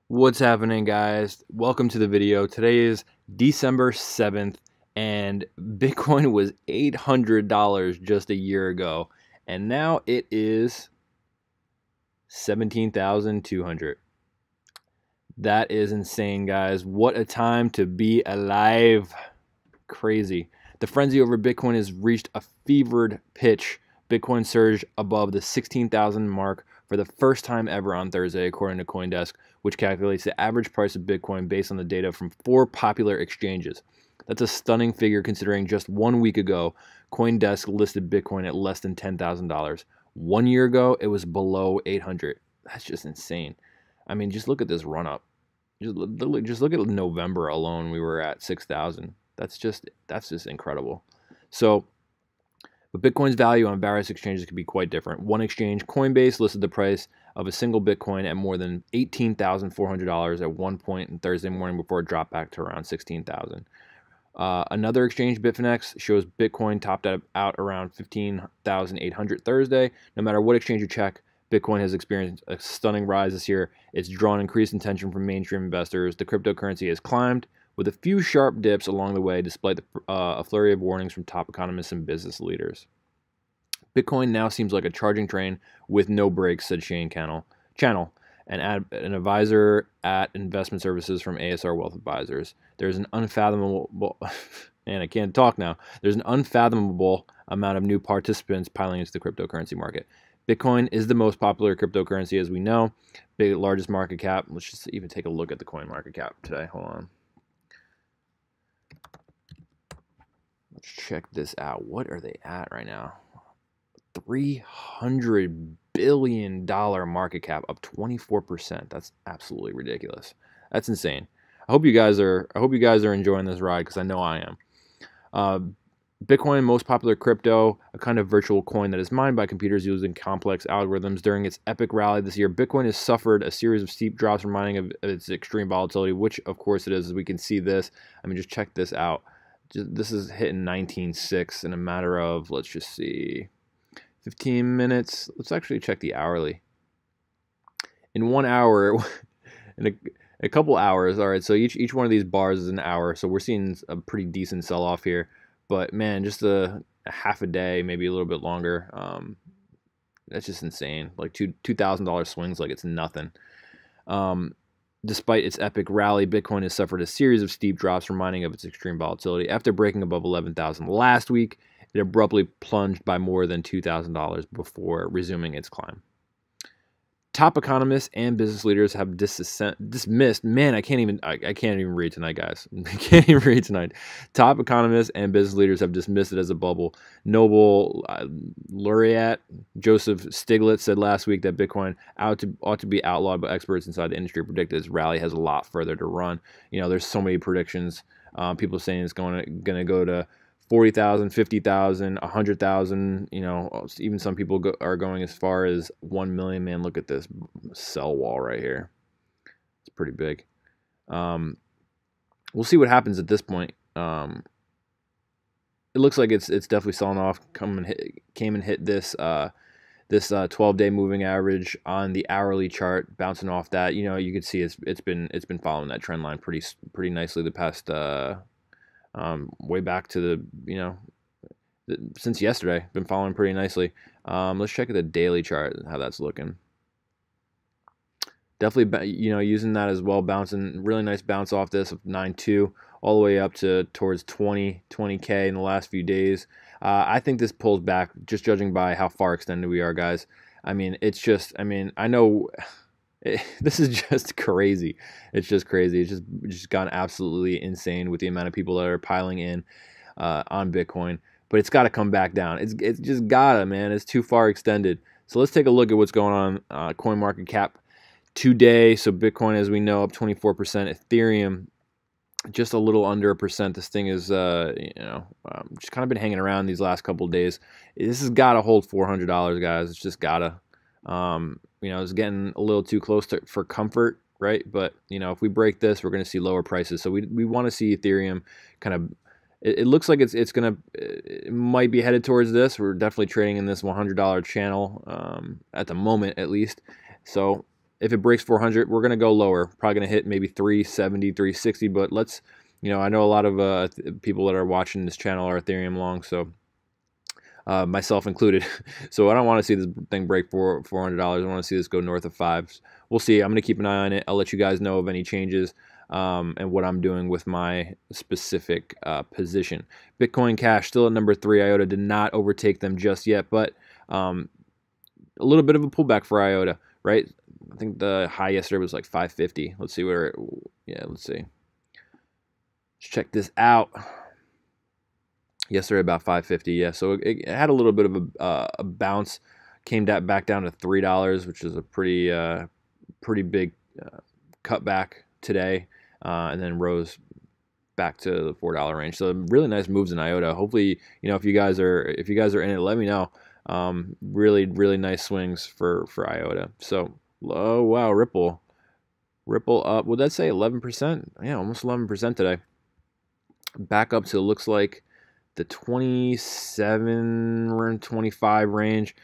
What's happening, guys? Welcome to the video. Today is December 7th, and Bitcoin was $800 just a year ago, and now it is 17,200. That is insane, guys. What a time to be alive. Crazy. The frenzy over Bitcoin has reached a fevered pitch. Bitcoin surged above the 16,000 mark for the first time ever on Thursday, according to CoinDesk, which calculates the average price of Bitcoin based on the data from 4 popular exchanges. That's a stunning figure considering just 1 week ago, CoinDesk listed Bitcoin at less than $10,000. 1 year ago, it was below 800. That's just insane. I mean, just look at this run up. Just look at November alone. We were at 6,000. That's just incredible. So, but Bitcoin's value on various exchanges can be quite different. One exchange, Coinbase, listed the price of a single Bitcoin at more than $18,400 at one point in Thursday morning before it dropped back to around 16,000. Another exchange, Bitfinex, shows Bitcoin topped out around 15,800 Thursday. No matter what exchange you check, Bitcoin has experienced a stunning rise this year. It's drawn increased attention from mainstream investors. The cryptocurrency has climbed with a few sharp dips along the way, despite a flurry of warnings from top economists and business leaders. Bitcoin now seems like a charging train with no brakes, said Shane Channel, an advisor at investment services from ASR Wealth Advisors. There's an unfathomable, and I can't talk now. There's an unfathomable amount of new participants piling into the cryptocurrency market. Bitcoin is the most popular cryptocurrency, as we know. Largest market cap. Let's just even take a look at the coin market cap today. Hold on. Let's check this out. What are they at right now? $300 billion market cap, up 24%. That's absolutely ridiculous. That's insane. I hope you guys are enjoying this ride, because I know I am. Bitcoin, most popular crypto, a kind of virtual coin that is mined by computers using complex algorithms. During its epic rally this year, Bitcoin has suffered a series of steep drops, reminding of its extreme volatility, which of course it is. As we can see this. I mean, just check this out. This is hitting 19.6 in a matter of, let's just see, 15 minutes. Let's actually check the hourly. In 1 hour, in a couple hours. All right, so each one of these bars is an hour. So we're seeing a pretty decent sell-off here. But man, just a half a day, maybe a little bit longer. That's just insane. Like $2,000 swings like it's nothing. Despite its epic rally, Bitcoin has suffered a series of steep drops, reminding of its extreme volatility. After breaking above 11,000 last week, it abruptly plunged by more than $2,000 before resuming its climb. Top economists and business leaders have dismissed. Man, I can't even read tonight, guys. I can't even read tonight. Top economists and business leaders have dismissed it as a bubble. Nobel laureate Joseph Stiglitz said last week that Bitcoin ought to be outlawed, but experts inside the industry predict this rally has a lot further to run. You know, there's so many predictions. People saying it's going to go to 40,000, 50,000, 100,000, you know, even some people are going as far as 1 million. Man, look at this sell wall right here. It's pretty big. We'll see what happens at this point. It looks like it's definitely selling off. Came and hit this 12-day moving average on the hourly chart, bouncing off that. You know, you can see it's been following that trend line pretty nicely the past way back to since yesterday. Been following pretty nicely. Let's check the daily chart, how that's looking. Definitely, using that as well, bouncing, really nice bounce off this of 9.2 all the way up to towards 20K in the last few days. I think this pulls back, just judging by how far extended we are, guys. I mean, I know this is just crazy. It's just crazy. It's just gone absolutely insane with the amount of people that are piling in on Bitcoin. But it's got to come back down. It's just gotta, man. It's too far extended. So let's take a look at what's going on CoinMarketCap today. So Bitcoin, as we know, up 24%. Ethereum, just a little under 1%. This thing is, just kind of been hanging around these last couple of days. This has got to hold $400, guys. It's just gotta. It's getting a little too close for comfort, right? But if we break this, we're going to see lower prices. So we want to see Ethereum kind of. It looks like it might be headed towards this. We're definitely trading in this $100 channel at the moment, at least. So if it breaks 400, we're going to go lower. Probably going to hit maybe 370, 360. But let's, I know a lot of people that are watching this channel are Ethereum long, so myself included. So I don't want to see this thing break $400. I want to see this go north of fives. We'll see. I'm going to keep an eye on it. I'll let you guys know of any changes and what I'm doing with my specific position. Bitcoin Cash still at number 3. IOTA did not overtake them just yet, but a little bit of a pullback for IOTA, right? I think the high yesterday was like 550. Let's see where. Let's see. Let's check this out. Yesterday about 550, yeah. So it had a little bit of a bounce, came back down to $3, which is a pretty big cutback today, and then rose back to the $4 range. So really nice moves in IOTA. Hopefully, if you guys are in it, let me know. Really nice swings for IOTA. So oh wow, Ripple up. Would that say 11%? Yeah, almost 11% today. Back up to, looks like, the 27 or 25 range.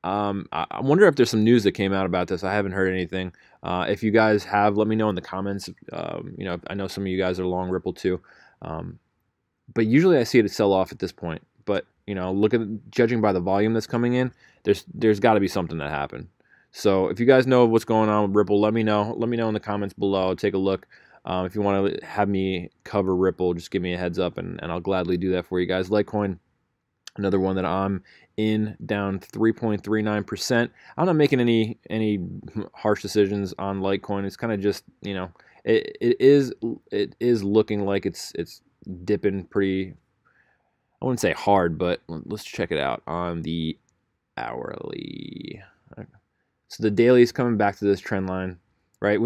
I wonder if there's some news that came out about this. I haven't heard anything. If you guys have, let me know in the comments. I know some of you guys are long Ripple too, but usually I see it sell off at this point. But judging by the volume that's coming in, there's got to be something that happened. So if you guys know what's going on with Ripple, let me know. Let me know in the comments below. Take a look. If you want to have me cover Ripple, just give me a heads up, and I'll gladly do that for you guys. Litecoin, another one that I'm in, down 3.39%. I'm not making any harsh decisions on Litecoin. It's kind of just, it is looking like it's dipping pretty, I wouldn't say hard, but let's check it out on the hourly. So the daily is coming back to this trend line, right?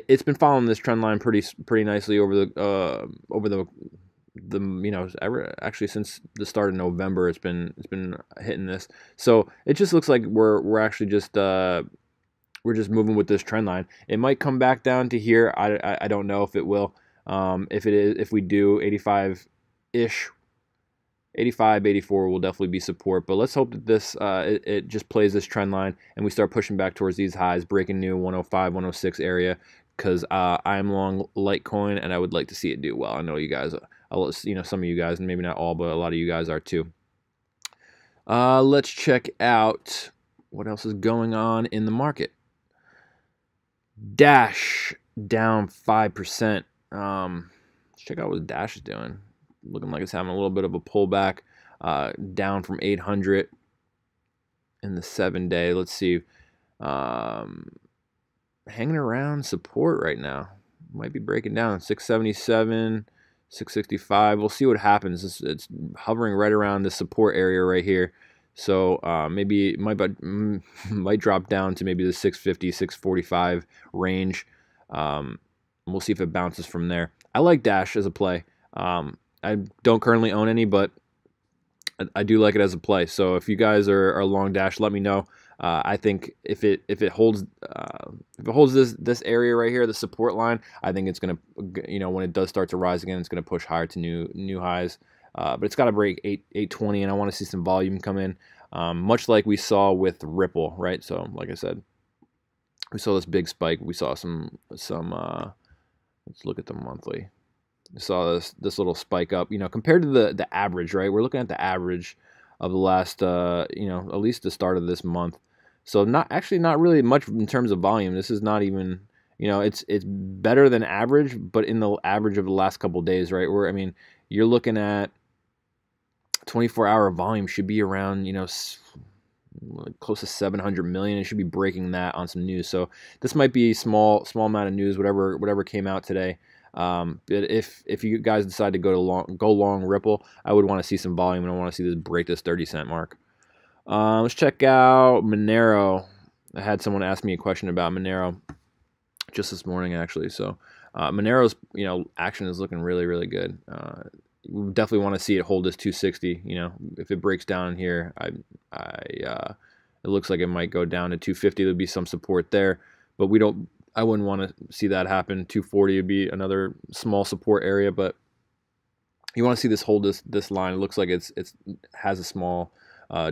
It's been following this trend line pretty nicely over the actually since the start of November. It's been hitting this. So it just looks like we're actually just moving with this trend line. It might come back down to here. I don't know if it will. If we do 85-ish, 85, 84 will definitely be support. But let's hope that this it just plays this trend line and we start pushing back towards these highs, breaking new 105, 106 area. Because I'm long Litecoin and I would like to see it do well. I know you guys, some of you guys, and maybe not all, but a lot of you guys are too. Let's check out what else is going on in the market. Dash down 5%. Let's check out what Dash is doing. Looking like it's having a little bit of a pullback, down from 800 in the 7-day. Let's see. Hanging around support right now. Might be breaking down 677, 665. We'll see what happens. It's hovering right around the support area right here. So maybe it might drop down to maybe the 650, 645 range. We'll see if it bounces from there. I like Dash as a play. I don't currently own any, but I do like it as a play. So if you guys are long Dash, let me know. I think if it holds this area right here, the support line, I think it's gonna, when it does start to rise again, it's gonna push higher to new highs. But it's got to break 820, and I want to see some volume come in, much like we saw with Ripple, right? So like I said, we saw this big spike. We saw some. Let's look at the monthly. We saw this little spike up, compared to the average, right? We're looking at the average of the last, at least the start of this month. So not really much in terms of volume. This is not even, it's better than average, but in the average of the last couple of days, right? You're looking at 24-hour volume should be around, close to 700 million. It should be breaking that on some news. So this might be small amount of news, whatever came out today. But if you guys decide to go long Ripple, I would want to see some volume, and I want to see this break this 30-cent mark. Let's check out Monero. I had someone ask me a question about Monero just this morning, actually. So Monero's action is looking really good. We definitely want to see it hold this 260. If it breaks down here, it looks like it might go down to 250. There'll be some support there, but I wouldn't want to see that happen. 240 would be another small support area, but you want to see this hold this line. It looks like it has a small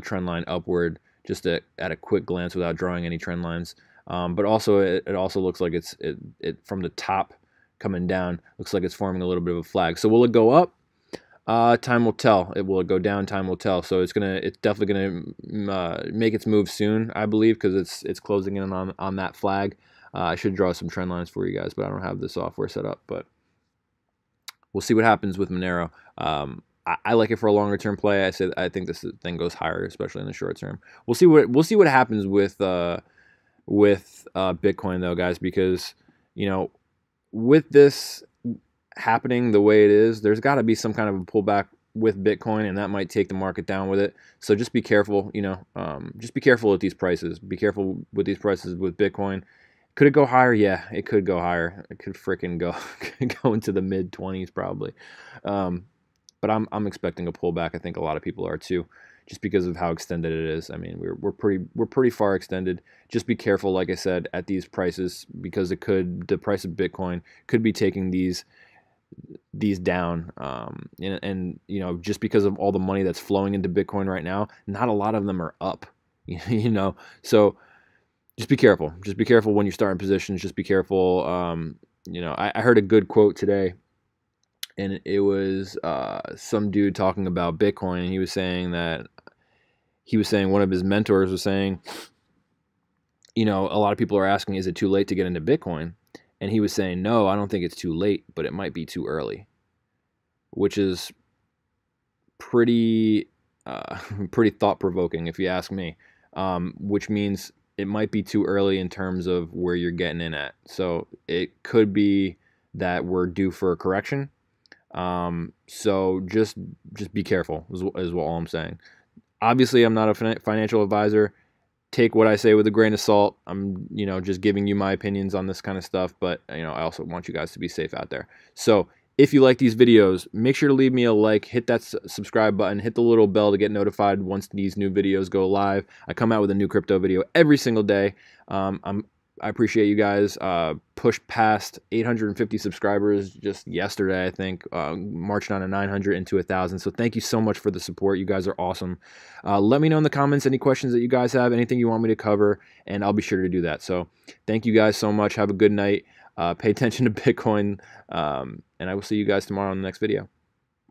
trend line upward. just at a quick glance without drawing any trend lines. But also it also looks like it from the top coming down, looks like it's forming a little bit of a flag. So will it go up? Time will tell. It will go down. Time will tell. So it's definitely gonna make its move soon, I believe, because it's closing in on that flag. I should draw some trend lines for you guys, but I don't have the software set up. But we'll see what happens with Monero. I like it for a longer term play. I think this thing goes higher, especially in the short term. We'll see what happens with Bitcoin though, guys, because with this happening the way it is, there's got to be some kind of a pullback with Bitcoin, and that might take the market down with it. So just be careful. Just be careful with these prices. Be careful with these prices with Bitcoin. Could it go higher? Yeah, it could go higher. It could freaking go into the mid 20s probably. But I'm expecting a pullback. I think a lot of people are too, just because of how extended it is. I mean, we're pretty far extended. Just be careful, like I said, at these prices, because the price of Bitcoin could be taking these down. And just because of all the money that's flowing into Bitcoin right now, not a lot of them are up. So just be careful. Just be careful when you're starting positions. Just be careful. I heard a good quote today, and it was some dude talking about Bitcoin, and he was saying one of his mentors was saying, a lot of people are asking, is it too late to get into Bitcoin? And he was saying, no, I don't think it's too late, but it might be too early, which is pretty thought-provoking, if you ask me, which means it might be too early in terms of where you're getting in at. So it could be that we're due for a correction. So just be careful is what all I'm saying. Obviously, I'm not a financial advisor. Take what I say with a grain of salt. I'm, just giving you my opinions on this kind of stuff, but, I also want you guys to be safe out there. So if you like these videos, make sure to leave me a like, hit that subscribe button, hit the little bell to get notified once these new videos go live. I come out with a new crypto video every single day. I appreciate you guys. Pushed past 850 subscribers just yesterday, I think. Marched on a 900 into 1,000. So thank you so much for the support. You guys are awesome. Let me know in the comments any questions that you guys have, anything you want me to cover, and I'll be sure to do that. So thank you guys so much. Have a good night. Pay attention to Bitcoin, and I will see you guys tomorrow in the next video.